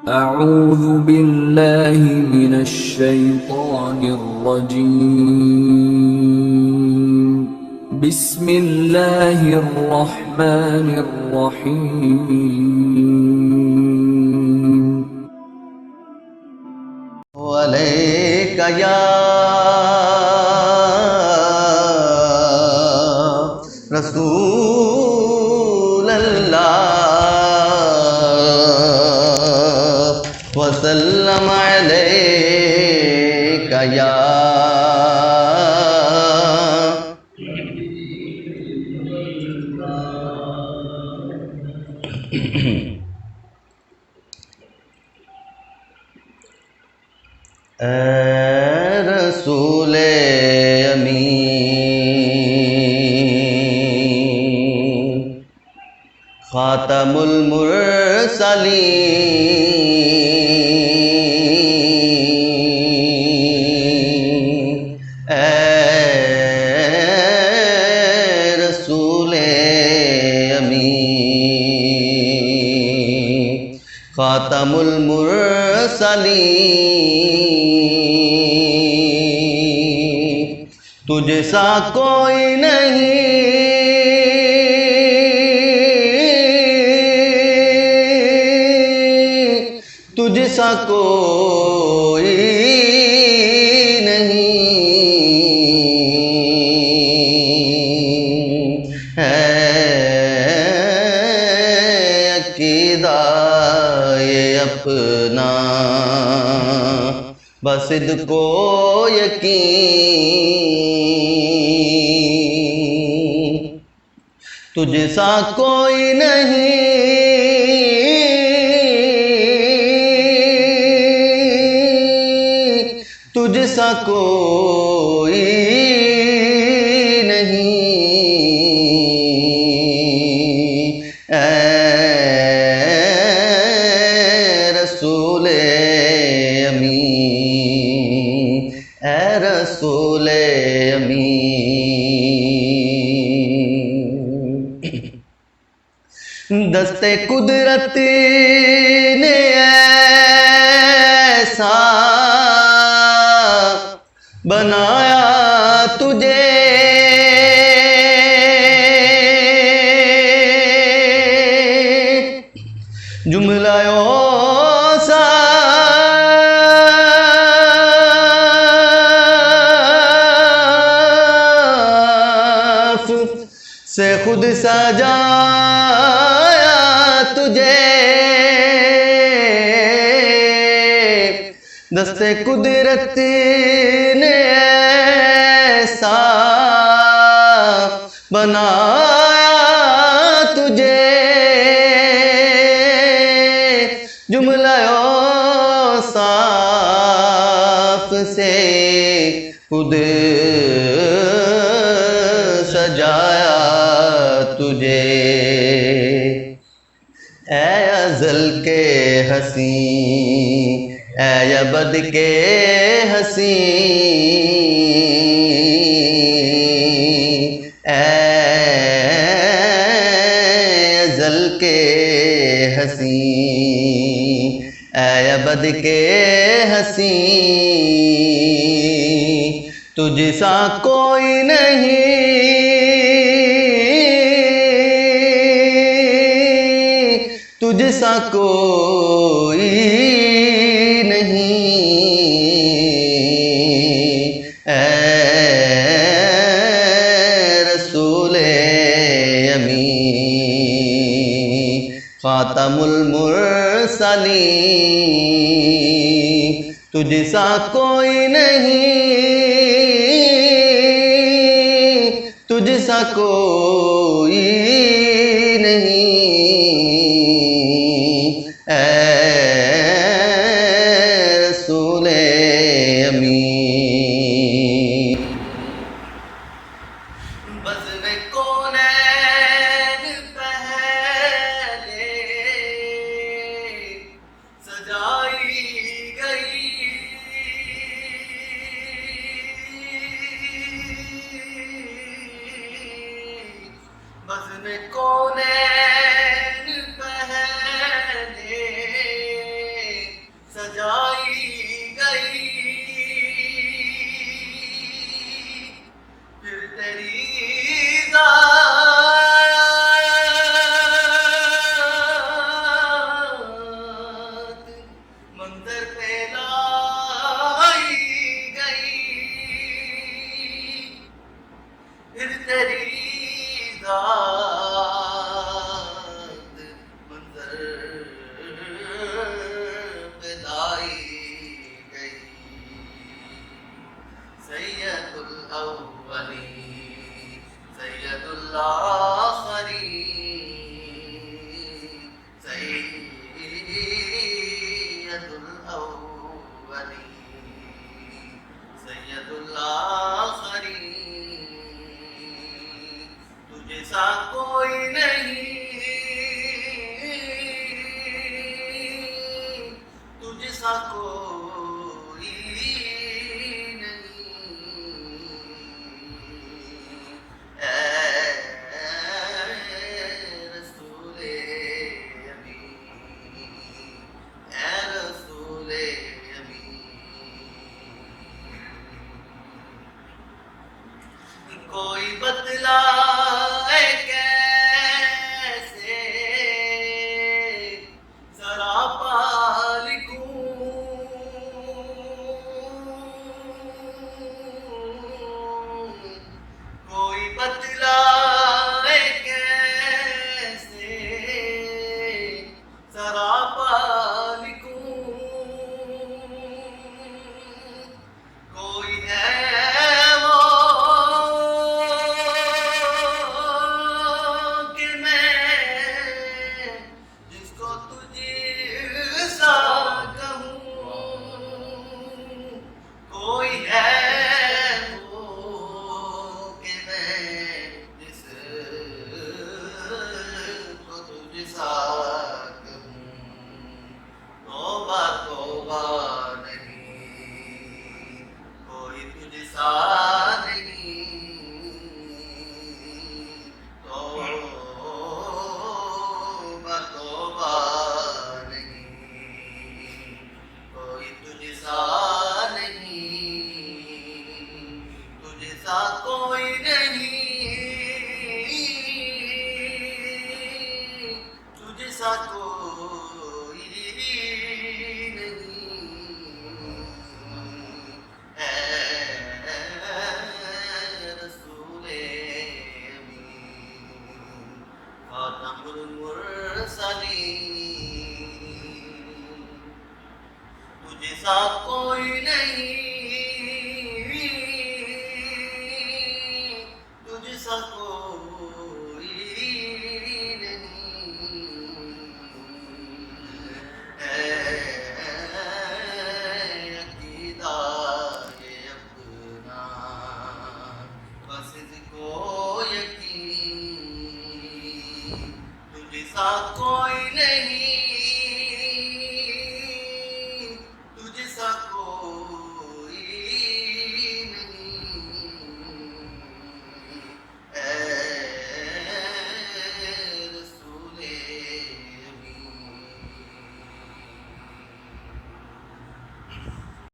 أعوذ بالله من الشيطان الرجيم بسم الله الرحمن الرحيم وعليك يا رسول الله وسلم عليك يا اے رسول امین خاتم المرسلین اے رسول امین خاتم المرسلین تجھ سا کوئی نہیں، تجھ سا کوئی نہیں ہے عقیدہ یہ اپنا بصدق و یقین تجھ سا کوئی نہیں، تجھ سا کوئی نہیں اے رسول امین اے رسول امین دست قدرت نے ایسا بنایا تجھے جملہ اوصاف سے خود سجایا تجھے دست قدرت نے ایسا بنایا تجھے جملہ اوصاف سے خود سجایا تجھے اے ازل کے حسین اے ابد کے حسین اے ازل کے حسین اے ابد کے حسین تجھ سا کوئی نہیں، تجھ سا کوئی نہیں اے رسول امین خاتم المرسلین تجھ سا کوئی نہیں، تجھ سا کوئی نہیں اے رسول امین بزم کونین پہلے سجائی گئی بزم کونین جیسا کوئی نہیں، اے رسول امین، اے رسول امین، کوئی بتلائے کیسے سراپا لکھوں، کوئی بتلائے کیسے سراپا لکھوں، کوئی ہے وہ کہ میں جس کو تجھ سا کہوں، کوئی ہے وہ کہ میں جس کو تجھ سا کہوں، توبہ توبہ نہیں، کوئی تجھ سا نہیں، توبہ توبہ نہیں، کوئی تجھ سا نہیں، تجھ سا کوئی نہیں، تجھ سا کوئی نہیں، اے رسول امین، خاتم المرسلین، تجھ سا کوئی نہیں،